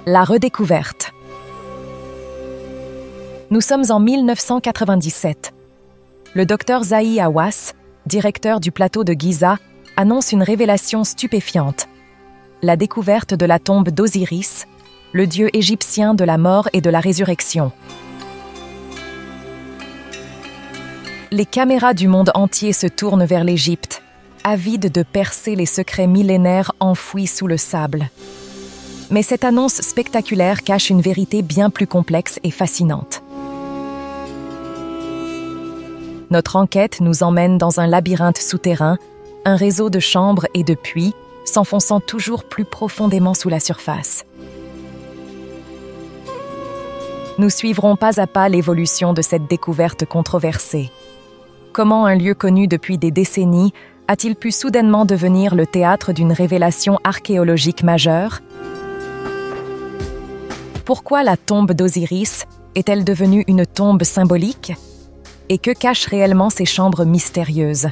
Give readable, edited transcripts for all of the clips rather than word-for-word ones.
La redécouverte. Nous sommes en 1997. Le docteur Zahi Hawass, directeur du plateau de Giza, annonce une révélation stupéfiante. La découverte de la tombe d'Osiris, le dieu égyptien de la mort et de la résurrection. Les caméras du monde entier se tournent vers l'Égypte, avides de percer les secrets millénaires enfouis sous le sable. Mais cette annonce spectaculaire cache une vérité bien plus complexe et fascinante. Notre enquête nous emmène dans un labyrinthe souterrain, un réseau de chambres et de puits, s'enfonçant toujours plus profondément sous la surface. Nous suivrons pas à pas l'évolution de cette découverte controversée. Comment un lieu connu depuis des décennies a-t-il pu soudainement devenir le théâtre d'une révélation archéologique majeure? Pourquoi la tombe d'Osiris est-elle devenue une tombe symbolique? Et que cachent réellement ces chambres mystérieuses?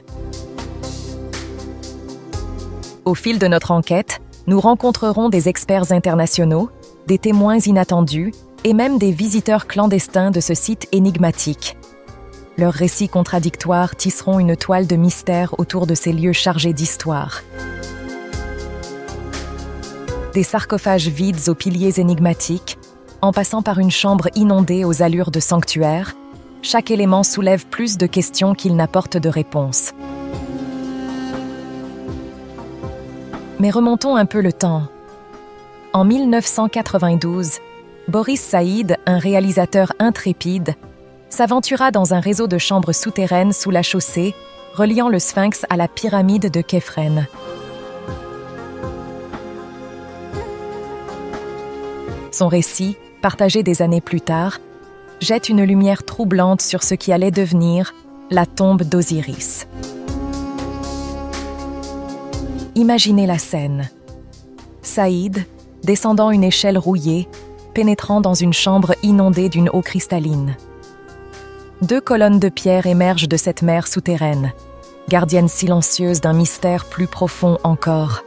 Au fil de notre enquête, nous rencontrerons des experts internationaux, des témoins inattendus et même des visiteurs clandestins de ce site énigmatique. Leurs récits contradictoires tisseront une toile de mystère autour de ces lieux chargés d'histoire. Des sarcophages vides aux piliers énigmatiques, en passant par une chambre inondée aux allures de sanctuaire, chaque élément soulève plus de questions qu'il n'apporte de réponses. Mais remontons un peu le temps. En 1992, Boris Saïd, un réalisateur intrépide, s'aventura dans un réseau de chambres souterraines sous la chaussée, reliant le Sphinx à la pyramide de Képhren. Son récit, partagé des années plus tard, jette une lumière troublante sur ce qui allait devenir la tombe d'Osiris. Imaginez la scène. Saïd, descendant une échelle rouillée, pénétrant dans une chambre inondée d'une eau cristalline. 2 colonnes de pierre émergent de cette mer souterraine, gardiennes silencieuses d'un mystère plus profond encore.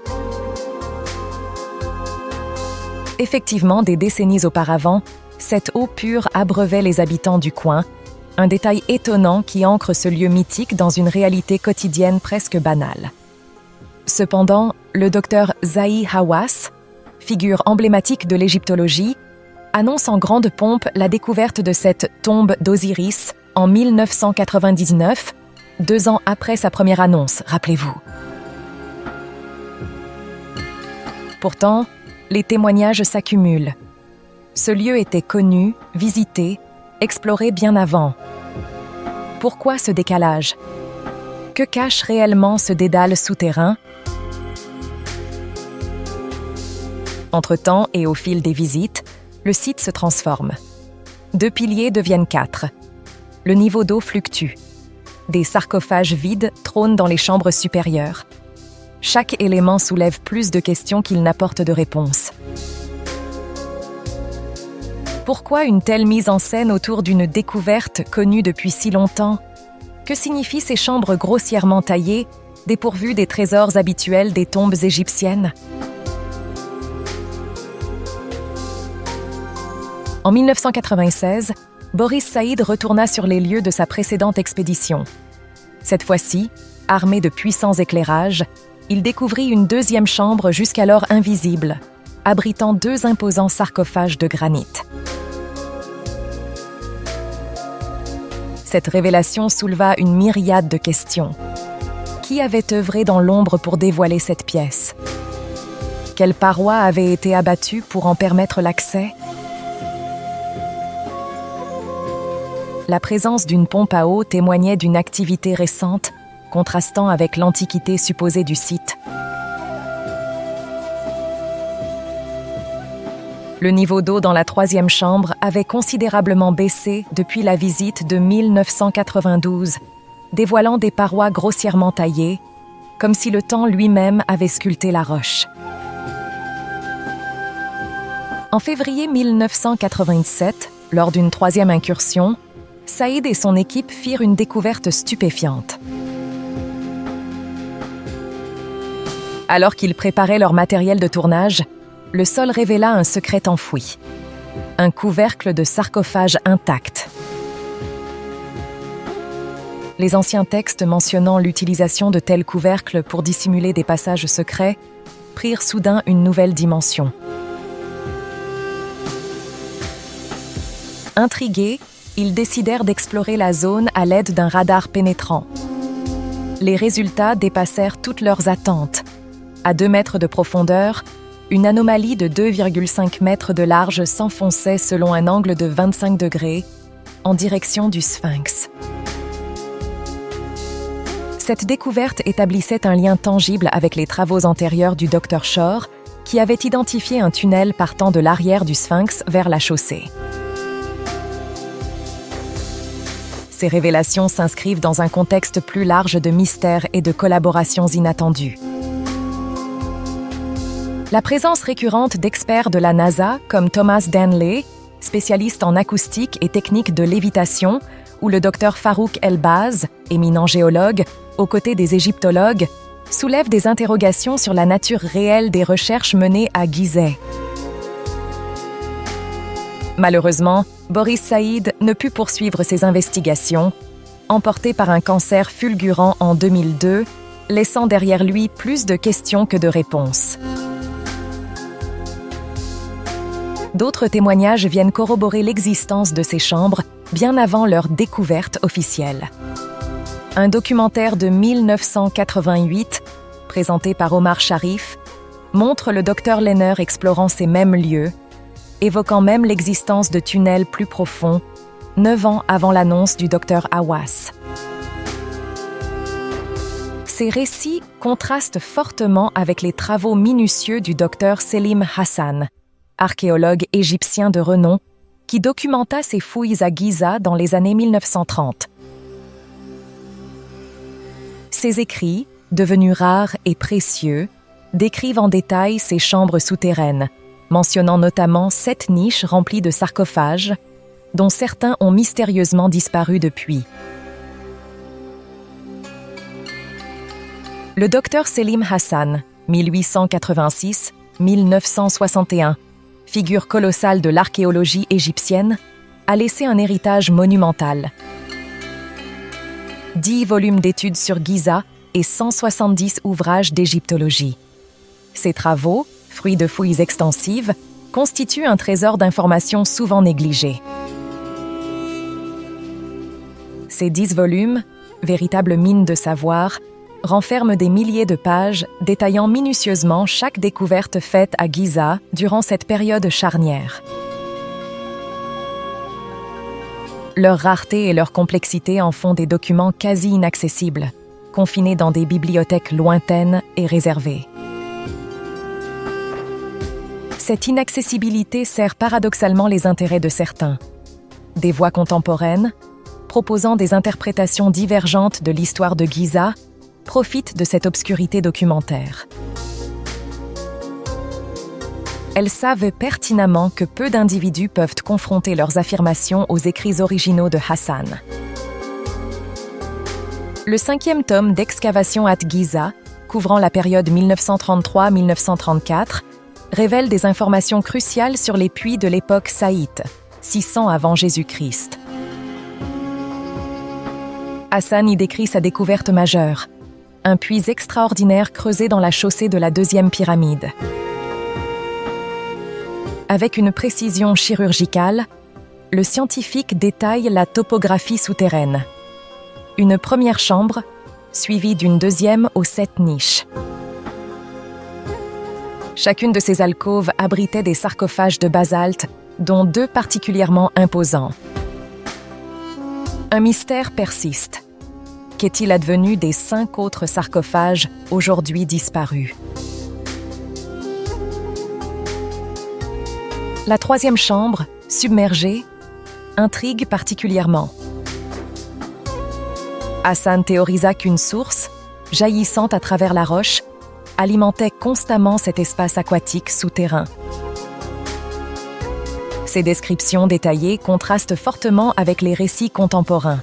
Effectivement, des décennies auparavant, cette eau pure abreuvait les habitants du coin, un détail étonnant qui ancre ce lieu mythique dans une réalité quotidienne presque banale. Cependant, le docteur Zahi Hawass, figure emblématique de l'égyptologie, annonce en grande pompe la découverte de cette tombe d'Osiris en 1999, 2 ans après sa première annonce, rappelez-vous. Pourtant, les témoignages s'accumulent. Ce lieu était connu, visité, exploré bien avant. Pourquoi ce décalage? Que cache réellement ce dédale souterrain? Entre-temps et au fil des visites, le site se transforme. 2 piliers deviennent 4. Le niveau d'eau fluctue. Des sarcophages vides trônent dans les chambres supérieures. Chaque élément soulève plus de questions qu'il n'apporte de réponses. Pourquoi une telle mise en scène autour d'une découverte connue depuis si longtemps? Que signifient ces chambres grossièrement taillées, dépourvues des trésors habituels des tombes égyptiennes? En 1996, Boris Saïd retourna sur les lieux de sa précédente expédition. Cette fois-ci, armé de puissants éclairages, il découvrit une 2e chambre jusqu'alors invisible, abritant 2 imposants sarcophages de granit. Cette révélation souleva une myriade de questions. Qui avait œuvré dans l'ombre pour dévoiler cette pièce? Quelles parois avaient été abattues pour en permettre l'accès? La présence d'une pompe à eau témoignait d'une activité récente, contrastant avec l'antiquité supposée du site. Le niveau d'eau dans la 3e chambre avait considérablement baissé depuis la visite de 1992, dévoilant des parois grossièrement taillées, comme si le temps lui-même avait sculpté la roche. En février 1987, lors d'une 3e incursion, Saïd et son équipe firent une découverte stupéfiante. Alors qu'ils préparaient leur matériel de tournage, le sol révéla un secret enfoui. Un couvercle de sarcophage intact. Les anciens textes mentionnant l'utilisation de tels couvercles pour dissimuler des passages secrets prirent soudain une nouvelle dimension. Intrigués, ils décidèrent d'explorer la zone à l'aide d'un radar pénétrant. Les résultats dépassèrent toutes leurs attentes. À 2 mètres de profondeur, une anomalie de 2,5 mètres de large s'enfonçait selon un angle de 25 degrés en direction du Sphinx. Cette découverte établissait un lien tangible avec les travaux antérieurs du Dr Shore, qui avait identifié un tunnel partant de l'arrière du Sphinx vers la chaussée. Ces révélations s'inscrivent dans un contexte plus large de mystères et de collaborations inattendues. La présence récurrente d'experts de la NASA, comme Thomas Danley, spécialiste en acoustique et techniques de lévitation, ou le Dr Farouk El-Baz, éminent géologue, aux côtés des égyptologues, soulève des interrogations sur la nature réelle des recherches menées à Gizeh. Malheureusement, Boris Saïd ne put poursuivre ses investigations, emporté par un cancer fulgurant en 2002, laissant derrière lui plus de questions que de réponses. D'autres témoignages viennent corroborer l'existence de ces chambres bien avant leur découverte officielle. Un documentaire de 1988, présenté par Omar Sharif, montre le Dr Lehner explorant ces mêmes lieux, évoquant même l'existence de tunnels plus profonds, 9 ans avant l'annonce du Dr Hawass. Ces récits contrastent fortement avec les travaux minutieux du Dr Selim Hassan, archéologue égyptien de renom, qui documenta ses fouilles à Giza dans les années 1930. Ses écrits, devenus rares et précieux, décrivent en détail ces chambres souterraines, mentionnant notamment 7 niches remplies de sarcophages, dont certains ont mystérieusement disparu depuis. Le docteur Selim Hassan, 1886-1961, figure colossale de l'archéologie égyptienne, a laissé un héritage monumental. 10 volumes d'études sur Giza et 170 ouvrages d'égyptologie. Ces travaux, fruits de fouilles extensives, constituent un trésor d'informations souvent négligé. Ces 10 volumes, véritables mines de savoir, renferment des milliers de pages détaillant minutieusement chaque découverte faite à Giza durant cette période charnière. Leur rareté et leur complexité en font des documents quasi inaccessibles, confinés dans des bibliothèques lointaines et réservées. Cette inaccessibilité sert paradoxalement les intérêts de certains. Des voix contemporaines, proposant des interprétations divergentes de l'histoire de Giza, profitent de cette obscurité documentaire. Elles savent pertinemment que peu d'individus peuvent confronter leurs affirmations aux écrits originaux de Hassan. Le 5e tome d'Excavation at Giza, couvrant la période 1933-1934, révèle des informations cruciales sur les puits de l'époque Saïte, 600 avant Jésus-Christ. Hassan y décrit sa découverte majeure, un puits extraordinaire creusé dans la chaussée de la 2e pyramide. Avec une précision chirurgicale, le scientifique détaille la topographie souterraine. Une première chambre, suivie d'une deuxième aux 7 niches. Chacune de ces alcôves abritait des sarcophages de basalte, dont 2 particulièrement imposants. Un mystère persiste. Qu'est-il advenu des 5 autres sarcophages aujourd'hui disparus? La 3e chambre, submergée, intrigue particulièrement. Hassan théorisa qu'une source, jaillissante à travers la roche, alimentait constamment cet espace aquatique souterrain. Ces descriptions détaillées contrastent fortement avec les récits contemporains.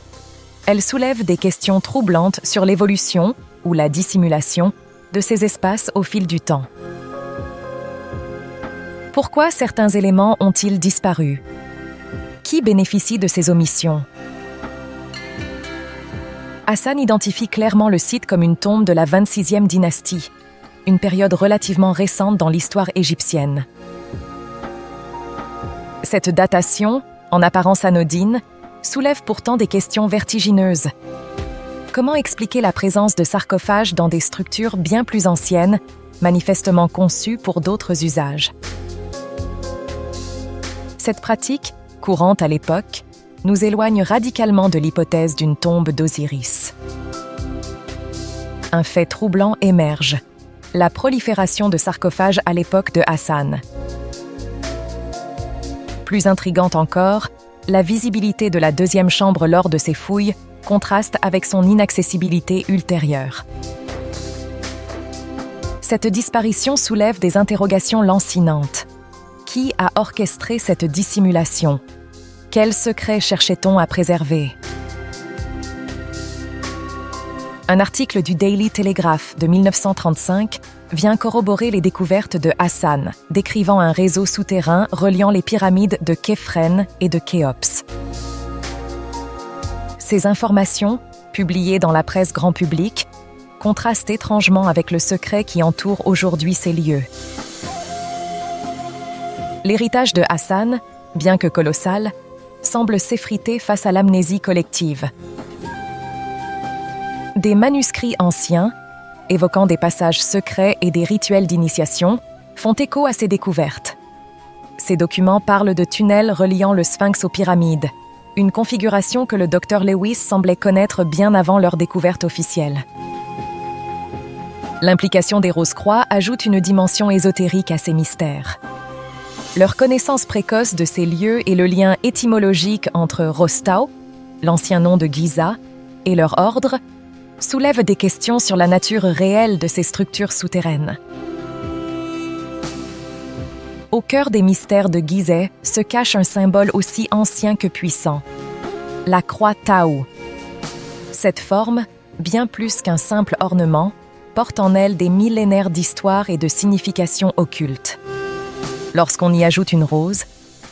Elles soulèvent des questions troublantes sur l'évolution, ou la dissimulation, de ces espaces au fil du temps. Pourquoi certains éléments ont-ils disparu? Qui bénéficie de ces omissions? Hassan identifie clairement le site comme une tombe de la 26e dynastie, une période relativement récente dans l'histoire égyptienne. Cette datation, en apparence anodine, soulève pourtant des questions vertigineuses. Comment expliquer la présence de sarcophages dans des structures bien plus anciennes, manifestement conçues pour d'autres usages? Cette pratique, courante à l'époque, nous éloigne radicalement de l'hypothèse d'une tombe d'Osiris. Un fait troublant émerge: la prolifération de sarcophages à l'époque de Hassan. Plus intrigante encore, la visibilité de la deuxième chambre lors de ces fouilles contraste avec son inaccessibilité ultérieure. Cette disparition soulève des interrogations lancinantes. Qui a orchestré cette dissimulation? Quel secret cherchait-on à préserver? Un article du Daily Telegraph de 1935 vient corroborer les découvertes de Hassan, décrivant un réseau souterrain reliant les pyramides de Képhren et de Khéops. Ces informations, publiées dans la presse grand public, contrastent étrangement avec le secret qui entoure aujourd'hui ces lieux. L'héritage de Hassan, bien que colossal, semble s'effriter face à l'amnésie collective. Des manuscrits anciens, évoquant des passages secrets et des rituels d'initiation, font écho à ces découvertes. Ces documents parlent de tunnels reliant le Sphinx aux pyramides, une configuration que le Dr Lewis semblait connaître bien avant leur découverte officielle. L'implication des Rose-Croix ajoute une dimension ésotérique à ces mystères. Leur connaissance précoce de ces lieux et le lien étymologique entre Rostau, l'ancien nom de Giza, et leur ordre, soulèvent des questions sur la nature réelle de ces structures souterraines. Au cœur des mystères de Gizeh se cache un symbole aussi ancien que puissant, la croix Tau. Cette forme, bien plus qu'un simple ornement, porte en elle des millénaires d'histoire et de signification occulte. Lorsqu'on y ajoute une rose,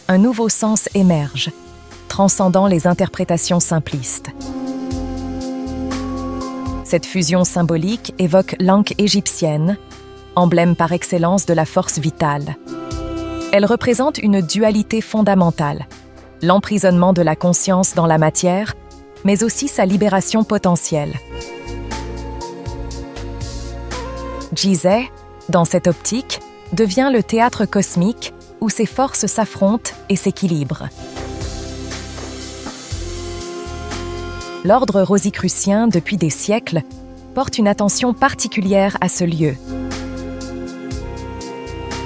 un nouveau sens émerge, transcendant les interprétations simplistes. Cette fusion symbolique évoque l'ankh égyptienne, emblème par excellence de la force vitale. Elle représente une dualité fondamentale, l'emprisonnement de la conscience dans la matière, mais aussi sa libération potentielle. Gizeh, dans cette optique, devient le théâtre cosmique où ces forces s'affrontent et s'équilibrent. L'ordre rosicrucien, depuis des siècles, porte une attention particulière à ce lieu.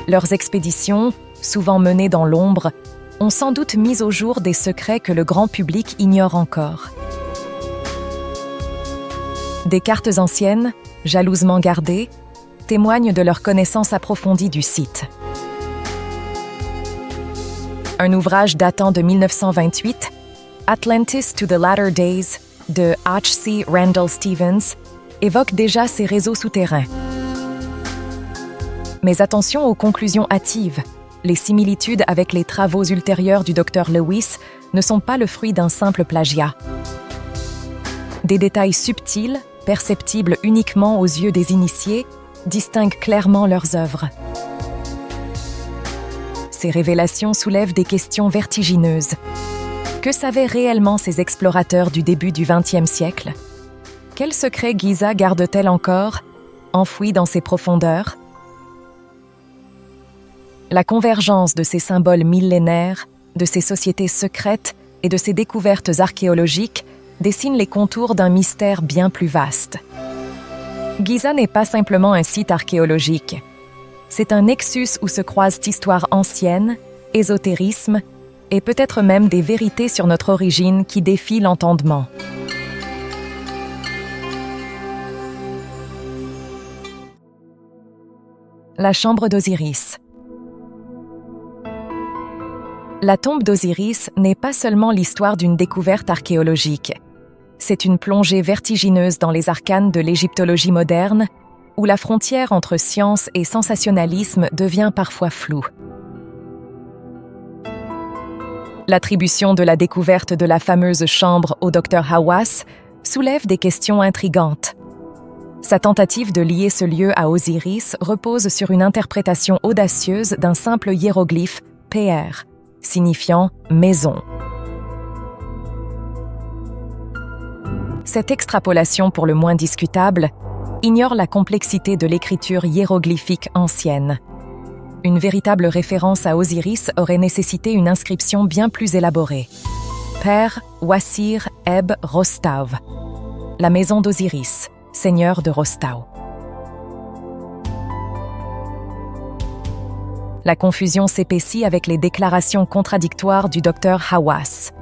Leurs expéditions, souvent menées dans l'ombre, ont sans doute mis au jour des secrets que le grand public ignore encore. Des cartes anciennes, jalousement gardées, témoignent de leur connaissance approfondie du site. Un ouvrage datant de 1928, Atlantis to the Latter Days, de H.C. Randall Stevens, évoque déjà ces réseaux souterrains. Mais attention aux conclusions hâtives. Les similitudes avec les travaux ultérieurs du Dr Lewis ne sont pas le fruit d'un simple plagiat. Des détails subtils, perceptibles uniquement aux yeux des initiés, distinguent clairement leurs œuvres. Ces révélations soulèvent des questions vertigineuses. Que savaient réellement ces explorateurs du début du XXe siècle? Quels secrets Giza garde-t-elle encore, enfouis dans ses profondeurs? La convergence de ces symboles millénaires, de ces sociétés secrètes et de ces découvertes archéologiques dessine les contours d'un mystère bien plus vaste. Giza n'est pas simplement un site archéologique. C'est un nexus où se croisent histoire ancienne, ésotérisme et peut-être même des vérités sur notre origine qui défient l'entendement. La chambre d'Osiris. La tombe d'Osiris n'est pas seulement l'histoire d'une découverte archéologique. C'est une plongée vertigineuse dans les arcanes de l'égyptologie moderne, où la frontière entre science et sensationnalisme devient parfois floue. L'attribution de la découverte de la fameuse chambre au Dr Hawass soulève des questions intrigantes. Sa tentative de lier ce lieu à Osiris repose sur une interprétation audacieuse d'un simple hiéroglyphe PR, signifiant « maison ». Cette extrapolation pour le moins discutable ignore la complexité de l'écriture hiéroglyphique ancienne. Une véritable référence à Osiris aurait nécessité une inscription bien plus élaborée. Père Wassir Eb Rostau, la maison d'Osiris, seigneur de Rostau. La confusion s'épaissit avec les déclarations contradictoires du Dr Hawass.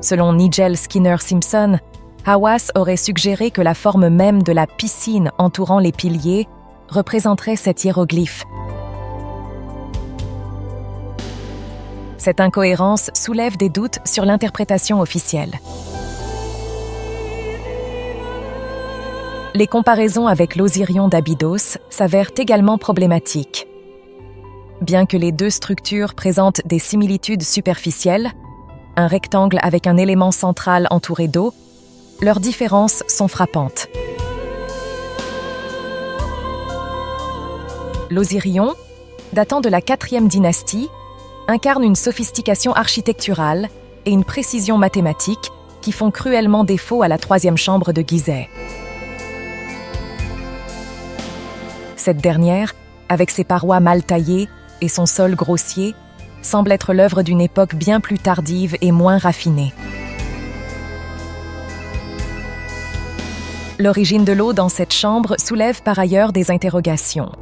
Selon Nigel Skinner Simpson, Hawass aurait suggéré que la forme même de la piscine entourant les piliers représenterait cet hiéroglyphe. Cette incohérence soulève des doutes sur l'interprétation officielle. Les comparaisons avec l'Osirion d'Abydos s'avèrent également problématiques. Bien que les deux structures présentent des similitudes superficielles, un rectangle avec un élément central entouré d'eau, leurs différences sont frappantes. L'Osirion, datant de la 4e dynastie, incarne une sophistication architecturale et une précision mathématique qui font cruellement défaut à la 3e chambre de Gizeh. Cette dernière, avec ses parois mal taillées et son sol grossier, semble être l'œuvre d'une époque bien plus tardive et moins raffinée. L'origine de l'eau dans cette chambre soulève par ailleurs des interrogations.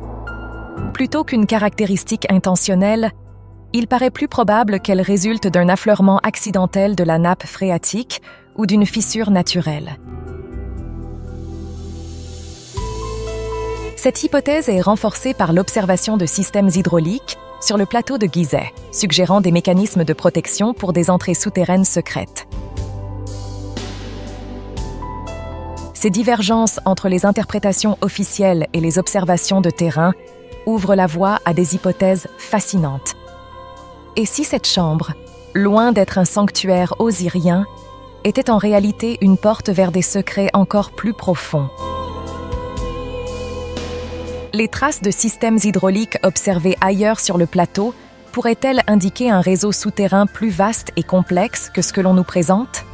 Plutôt qu'une caractéristique intentionnelle, il paraît plus probable qu'elle résulte d'un affleurement accidentel de la nappe phréatique ou d'une fissure naturelle. Cette hypothèse est renforcée par l'observation de systèmes hydrauliques sur le plateau de Gizeh, suggérant des mécanismes de protection pour des entrées souterraines secrètes. Ces divergences entre les interprétations officielles et les observations de terrain ouvrent la voie à des hypothèses fascinantes. Et si cette chambre, loin d'être un sanctuaire osirien, était en réalité une porte vers des secrets encore plus profonds? Les traces de systèmes hydrauliques observées ailleurs sur le plateau pourraient-elles indiquer un réseau souterrain plus vaste et complexe que ce que l'on nous présente?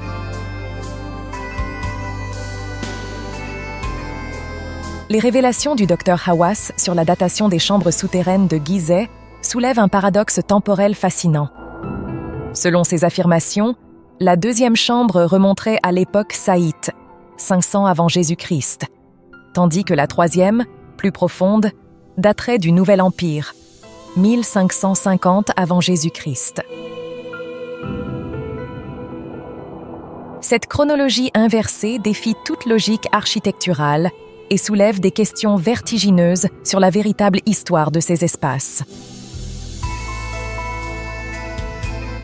Les révélations du Dr Hawass sur la datation des chambres souterraines de Gizeh soulèvent un paradoxe temporel fascinant. Selon ses affirmations, la 2e chambre remonterait à l'époque saïte, 500 avant Jésus-Christ, tandis que la 3e, plus profonde, daterait du Nouvel Empire, 1550 avant Jésus-Christ. Cette chronologie inversée défie toute logique architecturale et soulève des questions vertigineuses sur la véritable histoire de ces espaces.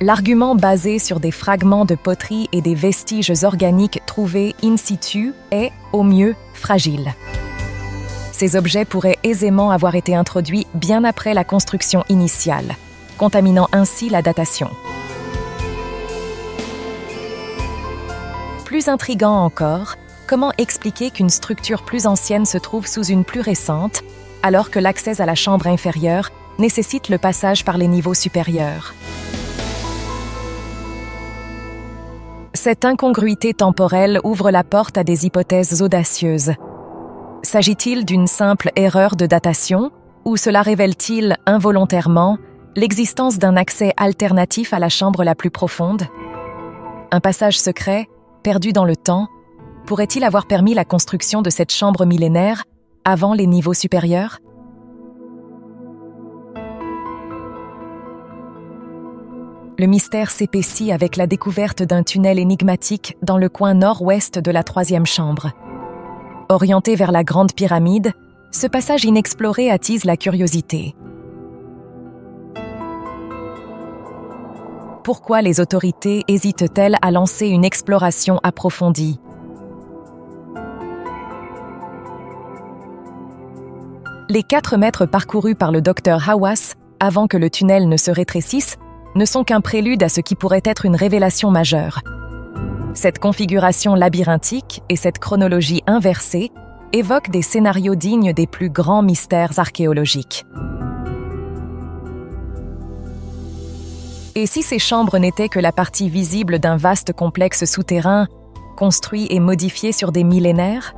L'argument basé sur des fragments de poterie et des vestiges organiques trouvés in situ est, au mieux, fragile. Ces objets pourraient aisément avoir été introduits bien après la construction initiale, contaminant ainsi la datation. Plus intriguant encore, comment expliquer qu'une structure plus ancienne se trouve sous une plus récente, alors que l'accès à la chambre inférieure nécessite le passage par les niveaux supérieurs? Cette incongruité temporelle ouvre la porte à des hypothèses audacieuses. S'agit-il d'une simple erreur de datation, ou cela révèle-t-il involontairement l'existence d'un accès alternatif à la chambre la plus profonde? Un passage secret, perdu dans le temps, pourrait-il avoir permis la construction de cette chambre millénaire avant les niveaux supérieurs? Le mystère s'épaissit avec la découverte d'un tunnel énigmatique dans le coin nord-ouest de la 3e chambre. Orienté vers la Grande Pyramide, ce passage inexploré attise la curiosité. Pourquoi les autorités hésitent-elles à lancer une exploration approfondie? Les 4 mètres parcourus par le Dr Hawass avant que le tunnel ne se rétrécisse ne sont qu'un prélude à ce qui pourrait être une révélation majeure. Cette configuration labyrinthique et cette chronologie inversée évoquent des scénarios dignes des plus grands mystères archéologiques. Et si ces chambres n'étaient que la partie visible d'un vaste complexe souterrain, construit et modifié sur des millénaires?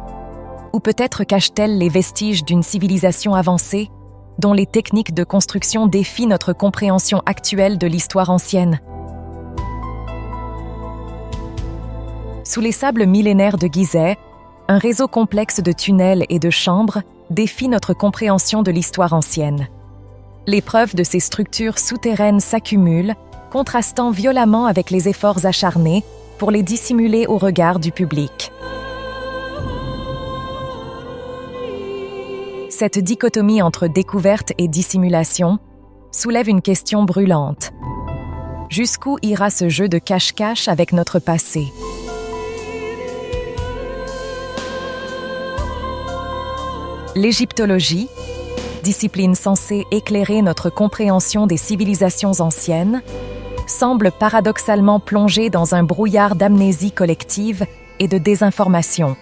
Ou peut-être cachent-elles les vestiges d'une civilisation avancée, dont les techniques de construction défient notre compréhension actuelle de l'histoire ancienne? Sous les sables millénaires de Gizeh, un réseau complexe de tunnels et de chambres défie notre compréhension de l'histoire ancienne. Les preuves de ces structures souterraines s'accumulent, contrastant violemment avec les efforts acharnés pour les dissimuler au regard du public. Cette dichotomie entre découverte et dissimulation soulève une question brûlante. Jusqu'où ira ce jeu de cache-cache avec notre passé? L'égyptologie, discipline censée éclairer notre compréhension des civilisations anciennes, semble paradoxalement plongée dans un brouillard d'amnésie collective et de désinformation.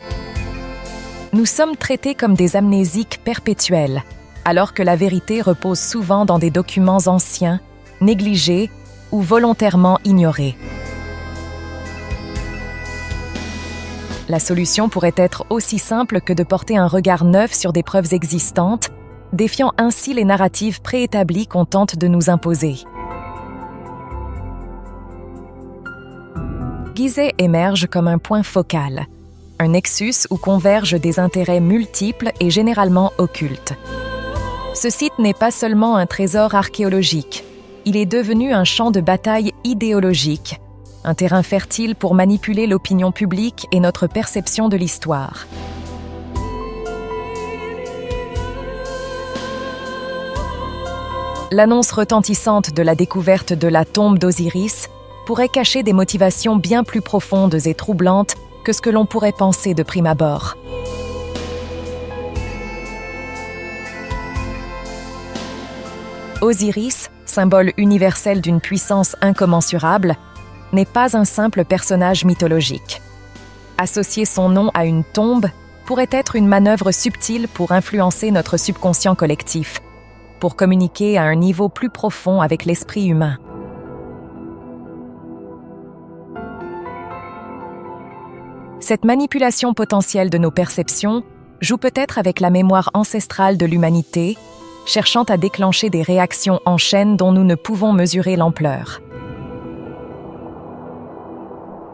Nous sommes traités comme des amnésiques perpétuels, alors que la vérité repose souvent dans des documents anciens, négligés ou volontairement ignorés. La solution pourrait être aussi simple que de porter un regard neuf sur des preuves existantes, défiant ainsi les narratives préétablies qu'on tente de nous imposer. Gizeh émerge comme un point focal, un nexus où convergent des intérêts multiples et généralement occultes. Ce site n'est pas seulement un trésor archéologique, il est devenu un champ de bataille idéologique, un terrain fertile pour manipuler l'opinion publique et notre perception de l'histoire. L'annonce retentissante de la découverte de la tombe d'Osiris pourrait cacher des motivations bien plus profondes et troublantes que ce que l'on pourrait penser de prime abord. Osiris, symbole universel d'une puissance incommensurable, n'est pas un simple personnage mythologique. Associer son nom à une tombe pourrait être une manœuvre subtile pour influencer notre subconscient collectif, pour communiquer à un niveau plus profond avec l'esprit humain. Cette manipulation potentielle de nos perceptions joue peut-être avec la mémoire ancestrale de l'humanité, cherchant à déclencher des réactions en chaîne dont nous ne pouvons mesurer l'ampleur.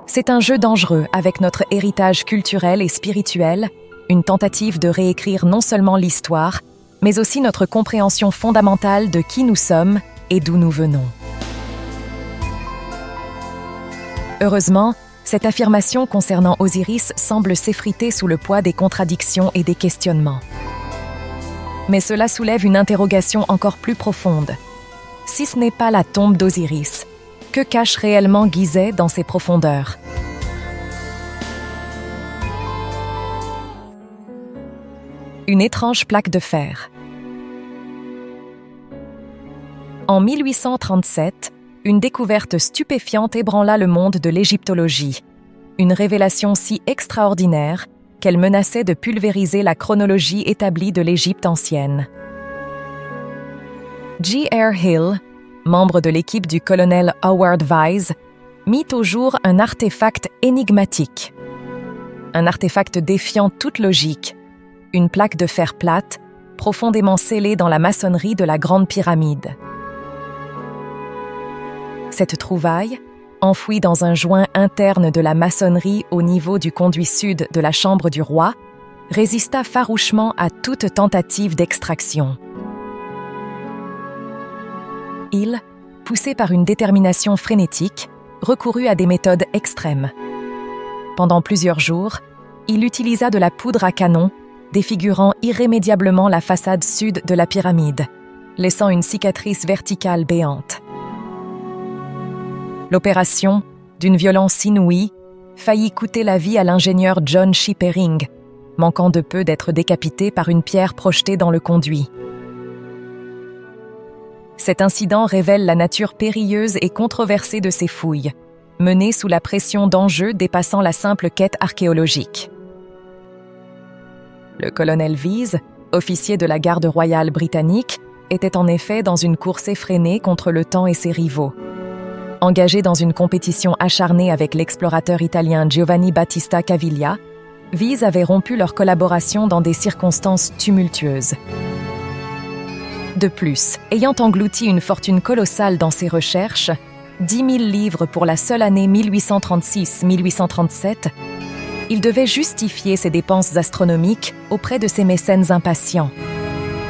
C'est un jeu dangereux avec notre héritage culturel et spirituel, une tentative de réécrire non seulement l'histoire, mais aussi notre compréhension fondamentale de qui nous sommes et d'où nous venons. Heureusement, cette affirmation concernant Osiris semble s'effriter sous le poids des contradictions et des questionnements. Mais cela soulève une interrogation encore plus profonde. Si ce n'est pas la tombe d'Osiris, que cache réellement Gizeh dans ses profondeurs? Une étrange plaque de fer. En 1837, une découverte stupéfiante ébranla le monde de l'égyptologie. Une révélation si extraordinaire qu'elle menaçait de pulvériser la chronologie établie de l'Égypte ancienne. J.R. Hill, membre de l'équipe du colonel Howard Vyse, mit au jour un artefact énigmatique. Un artefact défiant toute logique, une plaque de fer plate, profondément scellée dans la maçonnerie de la Grande Pyramide. Cette trouvaille, enfouie dans un joint interne de la maçonnerie au niveau du conduit sud de la chambre du roi, résista farouchement à toute tentative d'extraction. Il, poussé par une détermination frénétique, recourut à des méthodes extrêmes. Pendant plusieurs jours, il utilisa de la poudre à canon, défigurant irrémédiablement la façade sud de la pyramide, laissant une cicatrice verticale béante. L'opération, d'une violence inouïe, faillit coûter la vie à l'ingénieur John Chippering, manquant de peu d'être décapité par une pierre projetée dans le conduit. Cet incident révèle la nature périlleuse et controversée de ces fouilles, menées sous la pression d'enjeux dépassant la simple quête archéologique. Le colonel Vise, officier de la garde royale britannique, était en effet dans une course effrénée contre le temps et ses rivaux. Engagé dans une compétition acharnée avec l'explorateur italien Giovanni Battista Caviglia, Vise avait rompu leur collaboration dans des circonstances tumultueuses. De plus, ayant englouti une fortune colossale dans ses recherches, 10 000 livres pour la seule année 1836-1837, il devait justifier ses dépenses astronomiques auprès de ses mécènes impatients.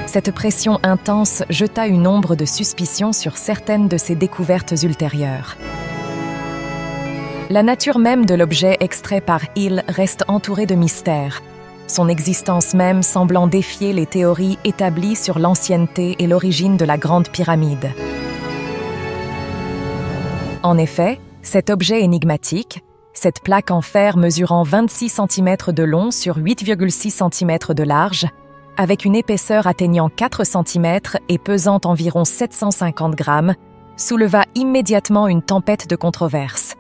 Cette pression intense jeta une ombre de suspicion sur certaines de ses découvertes ultérieures. La nature même de l'objet extrait par Hill reste entourée de mystères, son existence même semblant défier les théories établies sur l'ancienneté et l'origine de la Grande Pyramide. En effet, cet objet énigmatique, cette plaque en fer mesurant 26 cm de long sur 8,6 cm de large, avec une épaisseur atteignant 4 cm et pesant environ 750 grammes, souleva immédiatement une tempête de controverses.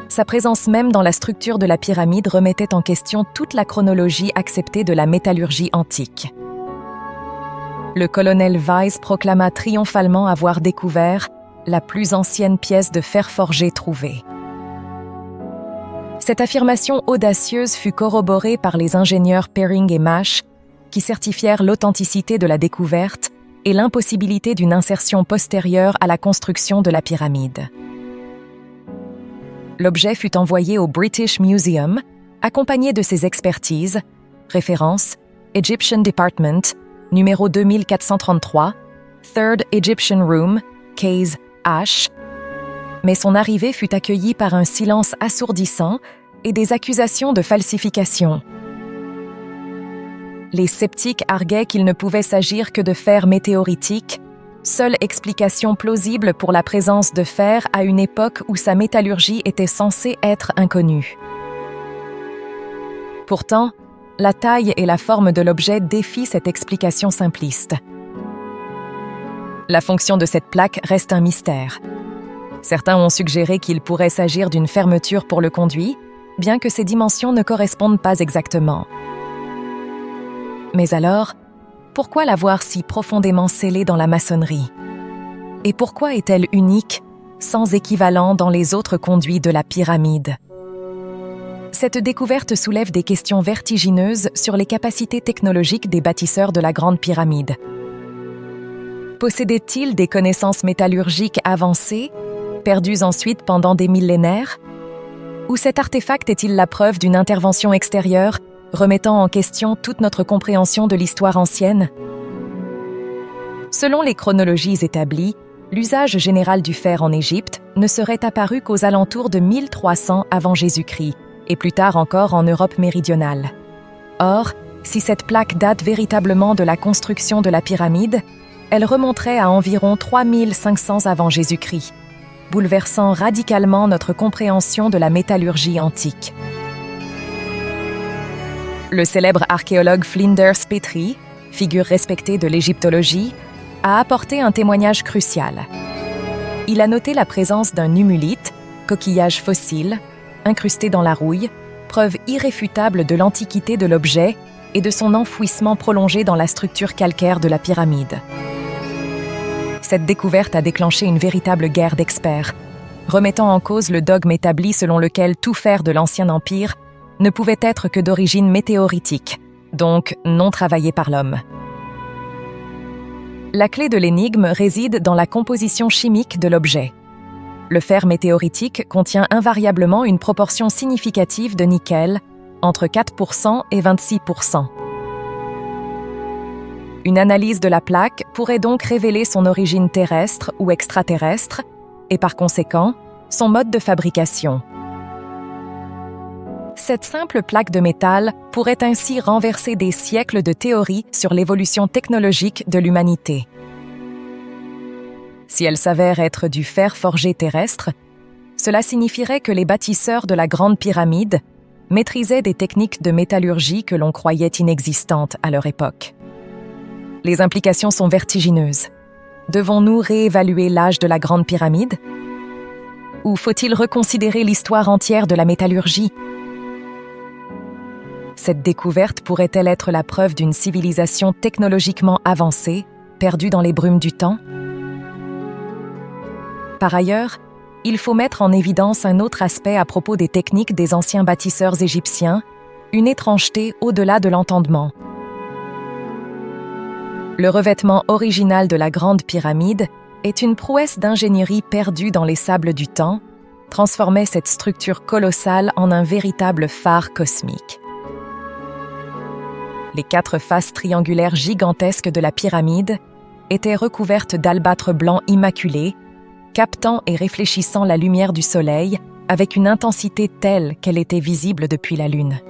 Sa présence même dans la structure de la pyramide remettait en question toute la chronologie acceptée de la métallurgie antique. Le colonel Vise proclama triomphalement avoir découvert la plus ancienne pièce de fer forgé trouvée. Cette affirmation audacieuse fut corroborée par les ingénieurs Perring et Mash, qui certifièrent l'authenticité de la découverte et l'impossibilité d'une insertion postérieure à la construction de la pyramide. L'objet fut envoyé au British Museum, accompagné de ses expertises, référence Egyptian Department, numéro 2433, Third Egyptian Room, Case H. Mais son arrivée fut accueillie par un silence assourdissant et des accusations de falsification. Les sceptiques arguaient qu'il ne pouvait s'agir que de fer météoritique, seule explication plausible pour la présence de fer à une époque où sa métallurgie était censée être inconnue. Pourtant, la taille et la forme de l'objet défient cette explication simpliste. La fonction de cette plaque reste un mystère. Certains ont suggéré qu'il pourrait s'agir d'une fermeture pour le conduit, bien que ses dimensions ne correspondent pas exactement. Mais alors, pourquoi l'avoir si profondément scellée dans la maçonnerie? Et pourquoi est-elle unique, sans équivalent dans les autres conduits de la pyramide? Cette découverte soulève des questions vertigineuses sur les capacités technologiques des bâtisseurs de la Grande Pyramide. Possédaient-ils des connaissances métallurgiques avancées, perdues ensuite pendant des millénaires? Ou cet artefact est-il la preuve d'une intervention extérieure, remettant en question toute notre compréhension de l'histoire ancienne? Selon les chronologies établies, l'usage général du fer en Égypte ne serait apparu qu'aux alentours de 1300 avant Jésus-Christ, et plus tard encore en Europe méridionale. Or, si cette plaque date véritablement de la construction de la pyramide, elle remonterait à environ 3500 avant Jésus-Christ, bouleversant radicalement notre compréhension de la métallurgie antique. Le célèbre archéologue Flinders Petrie, figure respectée de l'égyptologie, a apporté un témoignage crucial. Il a noté la présence d'un numulite, coquillage fossile, incrusté dans la rouille, preuve irréfutable de l'antiquité de l'objet et de son enfouissement prolongé dans la structure calcaire de la pyramide. Cette découverte a déclenché une véritable guerre d'experts, remettant en cause le dogme établi selon lequel tout fer de l'Ancien Empire ne pouvait être que d'origine météoritique, donc non travaillé par l'homme. La clé de l'énigme réside dans la composition chimique de l'objet. Le fer météoritique contient invariablement une proportion significative de nickel, entre 4% et 26%. Une analyse de la plaque pourrait donc révéler son origine terrestre ou extraterrestre, et par conséquent, son mode de fabrication. Cette simple plaque de métal pourrait ainsi renverser des siècles de théories sur l'évolution technologique de l'humanité. Si elle s'avère être du fer forgé terrestre, cela signifierait que les bâtisseurs de la Grande Pyramide maîtrisaient des techniques de métallurgie que l'on croyait inexistantes à leur époque. Les implications sont vertigineuses. Devons-nous réévaluer l'âge de la Grande Pyramide? Ou faut-il reconsidérer l'histoire entière de la métallurgie? Cette découverte pourrait-elle être la preuve d'une civilisation technologiquement avancée, perdue dans les brumes du temps? Par ailleurs, il faut mettre en évidence un autre aspect à propos des techniques des anciens bâtisseurs égyptiens, une étrangeté au-delà de l'entendement. Le revêtement original de la Grande Pyramide est une prouesse d'ingénierie perdue dans les sables du temps, transformait cette structure colossale en un véritable phare cosmique. Les 4 faces triangulaires gigantesques de la pyramide étaient recouvertes d'albâtre blanc immaculé, captant et réfléchissant la lumière du soleil avec une intensité telle qu'elle était visible depuis la Lune.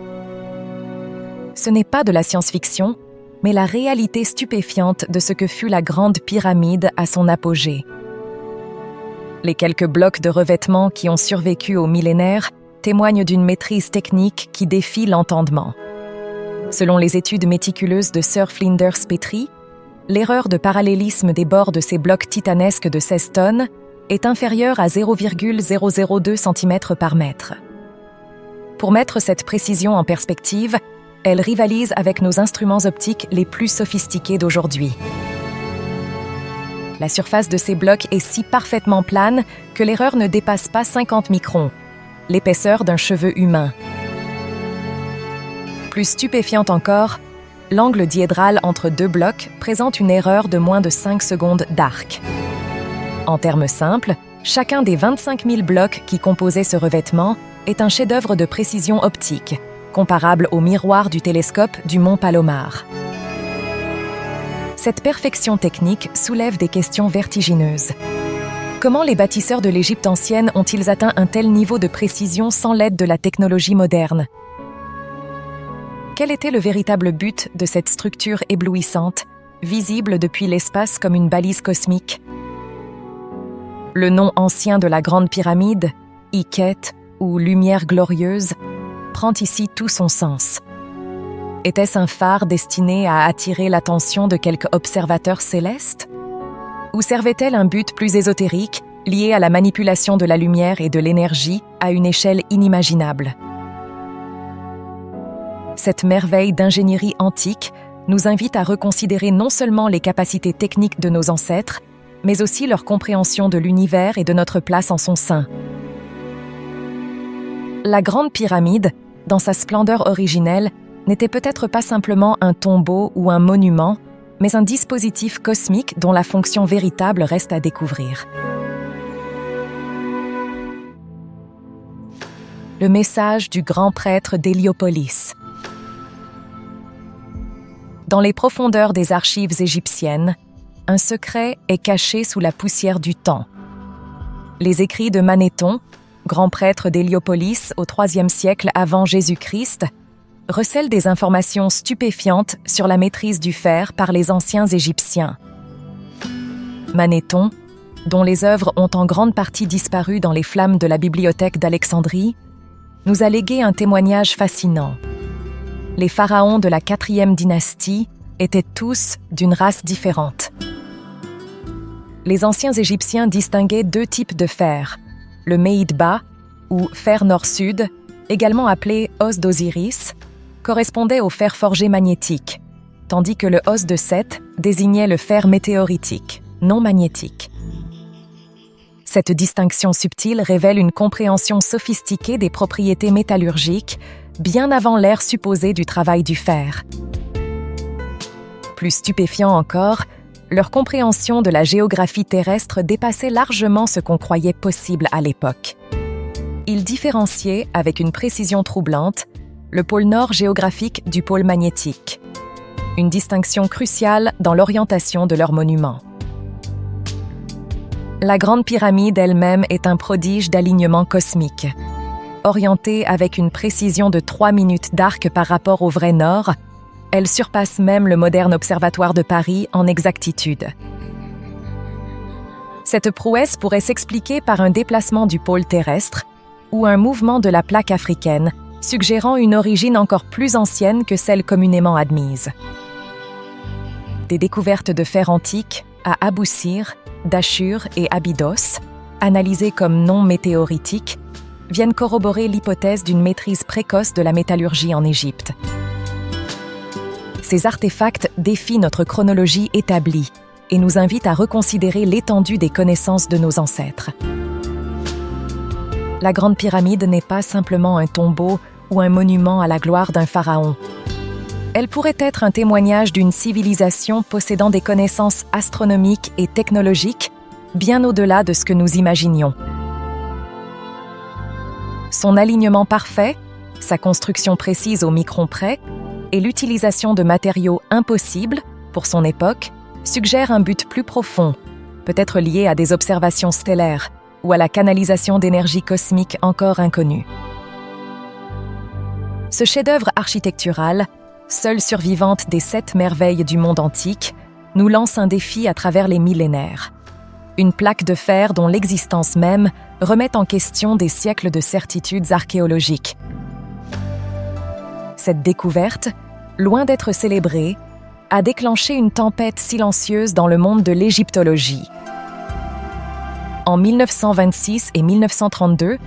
Ce n'est pas de la science-fiction, mais la réalité stupéfiante de ce que fut la Grande Pyramide à son apogée. Les quelques blocs de revêtement qui ont survécu aux millénaires témoignent d'une maîtrise technique qui défie l'entendement. Selon les études méticuleuses de Sir Flinders Petrie, l'erreur de parallélisme des bords de ces blocs titanesques de 16 tonnes est inférieure à 0,002 cm par mètre. Pour mettre cette précision en perspective, elle rivalise avec nos instruments optiques les plus sophistiqués d'aujourd'hui. La surface de ces blocs est si parfaitement plane que l'erreur ne dépasse pas 50 microns, l'épaisseur d'un cheveu humain. Plus stupéfiante encore, l'angle diédral entre 2 blocs présente une erreur de moins de 5 secondes d'arc. En termes simples, chacun des 25 000 blocs qui composaient ce revêtement est un chef-d'œuvre de précision optique, comparable au miroir du télescope du mont Palomar. Cette perfection technique soulève des questions vertigineuses. Comment les bâtisseurs de l'Égypte ancienne ont-ils atteint un tel niveau de précision sans l'aide de la technologie moderne? Quel était le véritable but de cette structure éblouissante, visible depuis l'espace comme une balise cosmique? Le nom ancien de la Grande Pyramide, Iket ou Lumière glorieuse, prend ici tout son sens. Était-ce un phare destiné à attirer l'attention de quelques observateurs célestes? Ou servait-elle un but plus ésotérique, lié à la manipulation de la lumière et de l'énergie à une échelle inimaginable? Cette merveille d'ingénierie antique nous invite à reconsidérer non seulement les capacités techniques de nos ancêtres, mais aussi leur compréhension de l'univers et de notre place en son sein. La Grande Pyramide, dans sa splendeur originelle, n'était peut-être pas simplement un tombeau ou un monument, mais un dispositif cosmique dont la fonction véritable reste à découvrir. Le message du grand prêtre d'Héliopolis. Dans les profondeurs des archives égyptiennes, un secret est caché sous la poussière du temps. Les écrits de Manéthon, grand prêtre d'Héliopolis au IIIe siècle avant Jésus-Christ, recèlent des informations stupéfiantes sur la maîtrise du fer par les anciens Égyptiens. Manéthon, dont les œuvres ont en grande partie disparu dans les flammes de la bibliothèque d'Alexandrie, nous a légué un témoignage fascinant. Les pharaons de la 4e dynastie étaient tous d'une race différente. Les anciens Égyptiens distinguaient 2 types de fer, le Meïdba, ou fer nord-sud, également appelé os d'Osiris, correspondait au fer forgé magnétique, tandis que le os de Seth désignait le fer météoritique, non magnétique. Cette distinction subtile révèle une compréhension sophistiquée des propriétés métallurgiques, bien avant l'ère supposée du travail du fer. Plus stupéfiant encore, leur compréhension de la géographie terrestre dépassait largement ce qu'on croyait possible à l'époque. Ils différenciaient, avec une précision troublante, le pôle nord géographique du pôle magnétique, une distinction cruciale dans l'orientation de leurs monuments. La Grande Pyramide elle-même est un prodige d'alignement cosmique. Orientée avec une précision de 3 minutes d'arc par rapport au vrai nord, elle surpasse même le moderne observatoire de Paris en exactitude. Cette prouesse pourrait s'expliquer par un déplacement du pôle terrestre ou un mouvement de la plaque africaine, suggérant une origine encore plus ancienne que celle communément admise. Des découvertes de fer antique, à Abou-Sir, Dahshur et Abydos, analysés comme non météoritiques, viennent corroborer l'hypothèse d'une maîtrise précoce de la métallurgie en Égypte. Ces artefacts défient notre chronologie établie et nous invitent à reconsidérer l'étendue des connaissances de nos ancêtres. La Grande Pyramide n'est pas simplement un tombeau ou un monument à la gloire d'un pharaon. Elle pourrait être un témoignage d'une civilisation possédant des connaissances astronomiques et technologiques bien au-delà de ce que nous imaginions. Son alignement parfait, sa construction précise au micron près et l'utilisation de matériaux impossibles pour son époque suggèrent un but plus profond, peut-être lié à des observations stellaires ou à la canalisation d'énergie cosmique encore inconnue. Ce chef-d'œuvre architectural, seule survivante des 7 merveilles du monde antique, nous lance un défi à travers les millénaires. Une plaque de fer dont l'existence même remet en question des siècles de certitudes archéologiques. Cette découverte, loin d'être célébrée, a déclenché une tempête silencieuse dans le monde de l'égyptologie. En 1926 et 1932,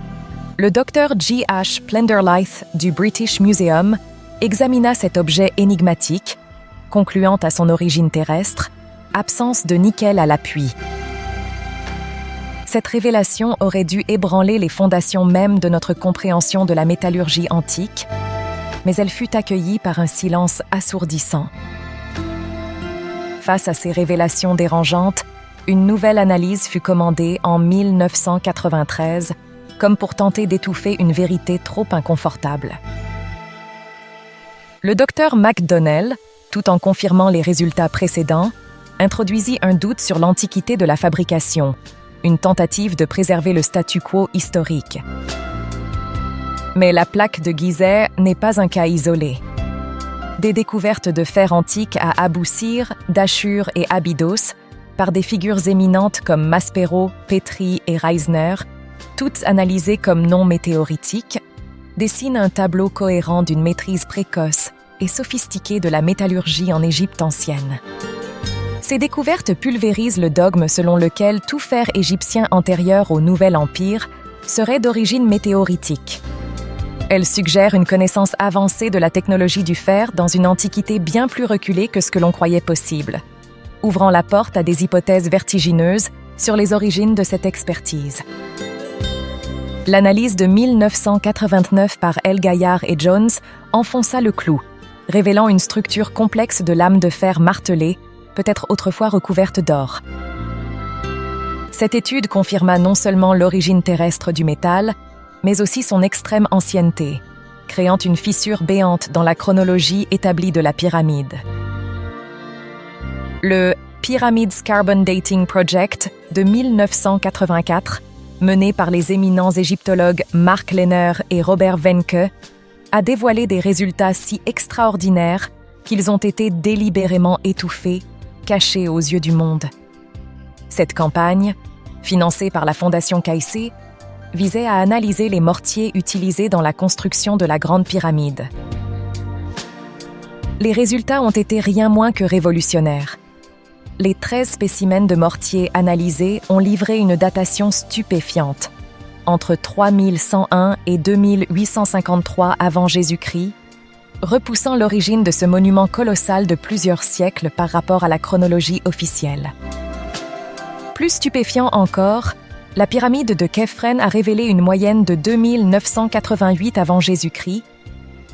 le Dr. G.H. Plenderleith du British Museum examina cet objet énigmatique, concluant à son origine terrestre, absence de nickel à l'appui. Cette révélation aurait dû ébranler les fondations mêmes de notre compréhension de la métallurgie antique, mais elle fut accueillie par un silence assourdissant. Face à ces révélations dérangeantes, une nouvelle analyse fut commandée en 1993, comme pour tenter d'étouffer une vérité trop inconfortable. Le docteur McDonnell, tout en confirmant les résultats précédents, introduisit un doute sur l'antiquité de la fabrication, une tentative de préserver le statu quo historique. Mais la plaque de Gizeh n'est pas un cas isolé. Des découvertes de fer antique à Abou-Sir, Dahshur et Abydos, par des figures éminentes comme Maspero, Petrie et Reisner, toutes analysées comme non météoritiques, dessinent un tableau cohérent d'une maîtrise précoce et sophistiquée de la métallurgie en Égypte ancienne. Ces découvertes pulvérisent le dogme selon lequel tout fer égyptien antérieur au Nouvel Empire serait d'origine météoritique. Elles suggèrent une connaissance avancée de la technologie du fer dans une antiquité bien plus reculée que ce que l'on croyait possible, ouvrant la porte à des hypothèses vertigineuses sur les origines de cette expertise. L'analyse de 1989 par El Gaillard et Jones enfonça le clou, révélant une structure complexe de lames de fer martelées, peut-être autrefois recouverte d'or. Cette étude confirma non seulement l'origine terrestre du métal, mais aussi son extrême ancienneté, créant une fissure béante dans la chronologie établie de la pyramide. Le Pyramids Carbon Dating Project de 1984, mené par les éminents égyptologues Mark Lehner et Robert Wenke, a dévoilé des résultats si extraordinaires qu'ils ont été délibérément étouffés, cachés aux yeux du monde. Cette campagne, financée par la Fondation Kaycé, visait à analyser les mortiers utilisés dans la construction de la Grande Pyramide. Les résultats ont été rien moins que révolutionnaires. Les 13 spécimens de mortiers analysés ont livré une datation stupéfiante, entre 3101 et 2853 avant Jésus-Christ, repoussant l'origine de ce monument colossal de plusieurs siècles par rapport à la chronologie officielle. Plus stupéfiant encore, la pyramide de Khéphren a révélé une moyenne de 2988 avant Jésus-Christ,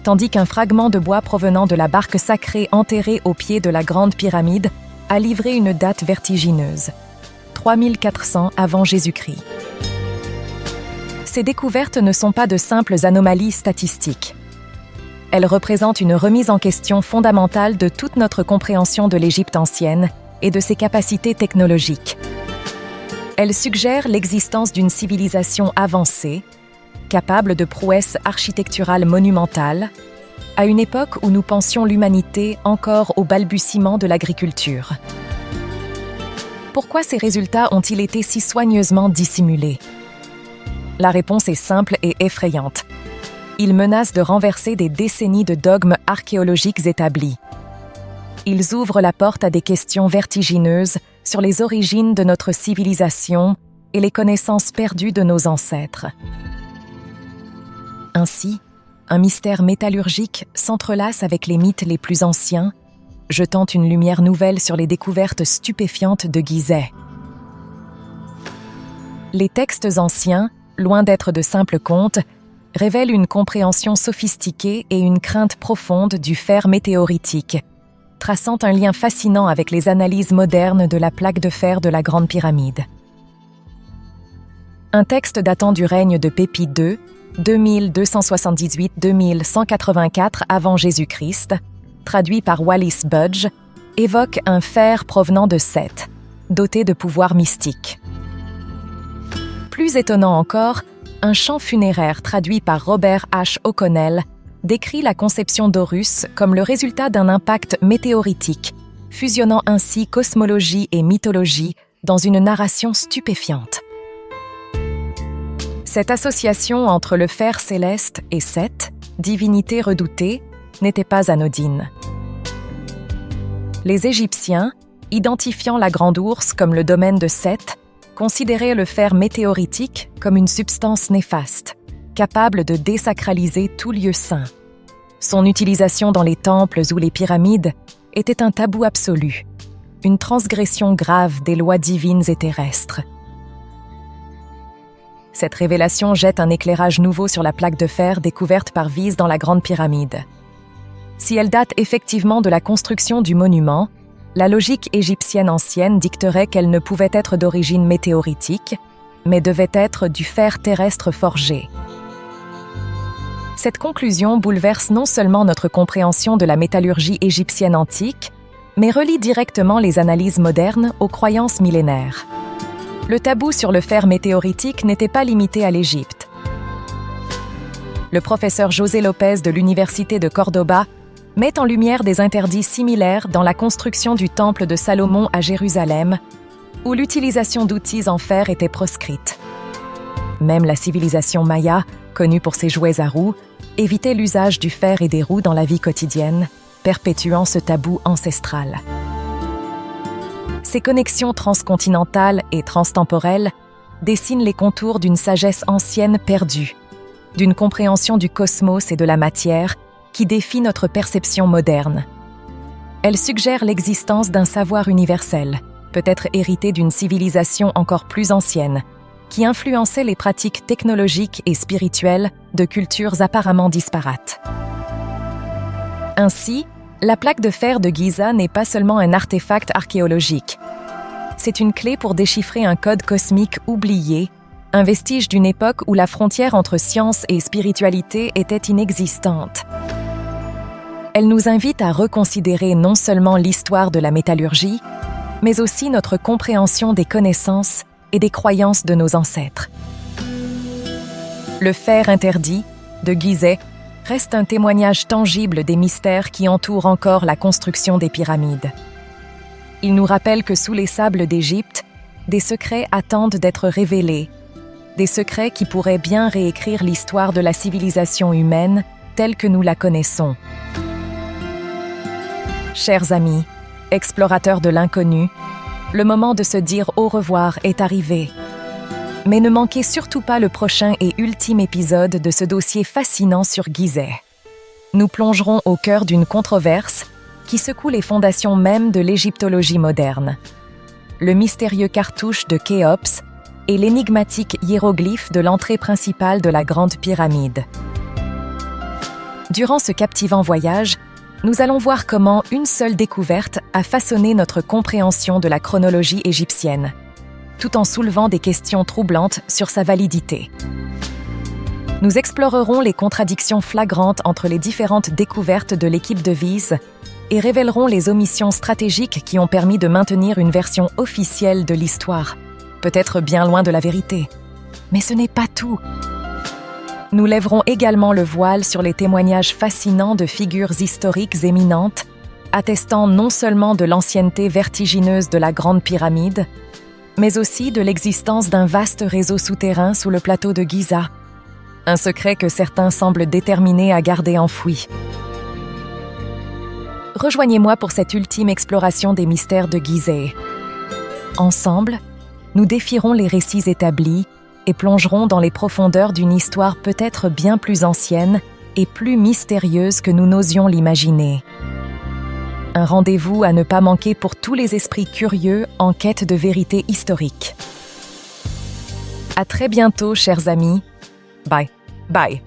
tandis qu'un fragment de bois provenant de la barque sacrée enterrée au pied de la Grande Pyramide a livré une date vertigineuse, 3400 avant Jésus-Christ. Ces découvertes ne sont pas de simples anomalies statistiques. Elles représentent une remise en question fondamentale de toute notre compréhension de l'Égypte ancienne et de ses capacités technologiques. Elles suggèrent l'existence d'une civilisation avancée, capable de prouesses architecturales monumentales, à une époque où nous pensions l'humanité encore au balbutiement de l'agriculture. Pourquoi ces résultats ont-ils été si soigneusement dissimulés? La réponse est simple et effrayante. Ils menacent de renverser des décennies de dogmes archéologiques établis. Ils ouvrent la porte à des questions vertigineuses sur les origines de notre civilisation et les connaissances perdues de nos ancêtres. Ainsi, un mystère métallurgique s'entrelace avec les mythes les plus anciens, jetant une lumière nouvelle sur les découvertes stupéfiantes de Gizeh. Les textes anciens, loin d'être de simples contes, révèlent une compréhension sophistiquée et une crainte profonde du fer météoritique, traçant un lien fascinant avec les analyses modernes de la plaque de fer de la Grande Pyramide. Un texte datant du règne de Pépi II, 2278-2184 avant Jésus-Christ, traduit par Wallis Budge, évoque un fer provenant de Seth, doté de pouvoirs mystiques. Plus étonnant encore, un chant funéraire traduit par Robert H. O'Connell décrit la conception d'Horus comme le résultat d'un impact météoritique, fusionnant ainsi cosmologie et mythologie dans une narration stupéfiante. Cette association entre le fer céleste et Seth, divinité redoutée, n'était pas anodine. Les Égyptiens, identifiant la Grande Ourse comme le domaine de Seth, considéraient le fer météoritique comme une substance néfaste, capable de désacraliser tout lieu saint. Son utilisation dans les temples ou les pyramides était un tabou absolu, une transgression grave des lois divines et terrestres. Cette révélation jette un éclairage nouveau sur la plaque de fer découverte par Vise dans la Grande Pyramide. Si elle date effectivement de la construction du monument, la logique égyptienne ancienne dicterait qu'elle ne pouvait être d'origine météoritique, mais devait être du fer terrestre forgé. Cette conclusion bouleverse non seulement notre compréhension de la métallurgie égyptienne antique, mais relie directement les analyses modernes aux croyances millénaires. Le tabou sur le fer météoritique n'était pas limité à l'Égypte. Le professeur José Lopez de l'Université de Cordoba met en lumière des interdits similaires dans la construction du temple de Salomon à Jérusalem, où l'utilisation d'outils en fer était proscrite. Même la civilisation maya, connue pour ses jouets à roues, évitait l'usage du fer et des roues dans la vie quotidienne, perpétuant ce tabou ancestral. Ces connexions transcontinentales et transtemporelles dessinent les contours d'une sagesse ancienne perdue, d'une compréhension du cosmos et de la matière qui défie notre perception moderne. Elles suggèrent l'existence d'un savoir universel, peut-être hérité d'une civilisation encore plus ancienne, qui influençait les pratiques technologiques et spirituelles de cultures apparemment disparates. Ainsi, la plaque de fer de Giza n'est pas seulement un artefact archéologique. C'est une clé pour déchiffrer un code cosmique oublié, un vestige d'une époque où la frontière entre science et spiritualité était inexistante. Elle nous invite à reconsidérer non seulement l'histoire de la métallurgie, mais aussi notre compréhension des connaissances et des croyances de nos ancêtres. Le fer interdit, de Gizeh, reste un témoignage tangible des mystères qui entourent encore la construction des pyramides. Il nous rappelle que sous les sables d'Égypte, des secrets attendent d'être révélés, des secrets qui pourraient bien réécrire l'histoire de la civilisation humaine telle que nous la connaissons. Chers amis, explorateurs de l'inconnu, le moment de se dire au revoir est arrivé. Mais ne manquez surtout pas le prochain et ultime épisode de ce dossier fascinant sur Gizeh. Nous plongerons au cœur d'une controverse qui secoue les fondations mêmes de l'égyptologie moderne. Le mystérieux cartouche de Khéops et l'énigmatique hiéroglyphe de l'entrée principale de la Grande Pyramide. Durant ce captivant voyage, nous allons voir comment une seule découverte a façonné notre compréhension de la chronologie égyptienne, tout en soulevant des questions troublantes sur sa validité. Nous explorerons les contradictions flagrantes entre les différentes découvertes de l'équipe de Vise et révélerons les omissions stratégiques qui ont permis de maintenir une version officielle de l'histoire, peut-être bien loin de la vérité. Mais ce n'est pas tout. Nous lèverons également le voile sur les témoignages fascinants de figures historiques éminentes, attestant non seulement de l'ancienneté vertigineuse de la Grande Pyramide, mais aussi de l'existence d'un vaste réseau souterrain sous le plateau de Giza, un secret que certains semblent déterminés à garder enfoui. rejoignez-moi pour cette ultime exploration des mystères de Gizeh. Ensemble, nous défierons les récits établis et plongerons dans les profondeurs d'une histoire peut-être bien plus ancienne et plus mystérieuse que nous n'osions l'imaginer. Un rendez-vous à ne pas manquer pour tous les esprits curieux en quête de vérité historique. À très bientôt, chers amis. Bye. Bye.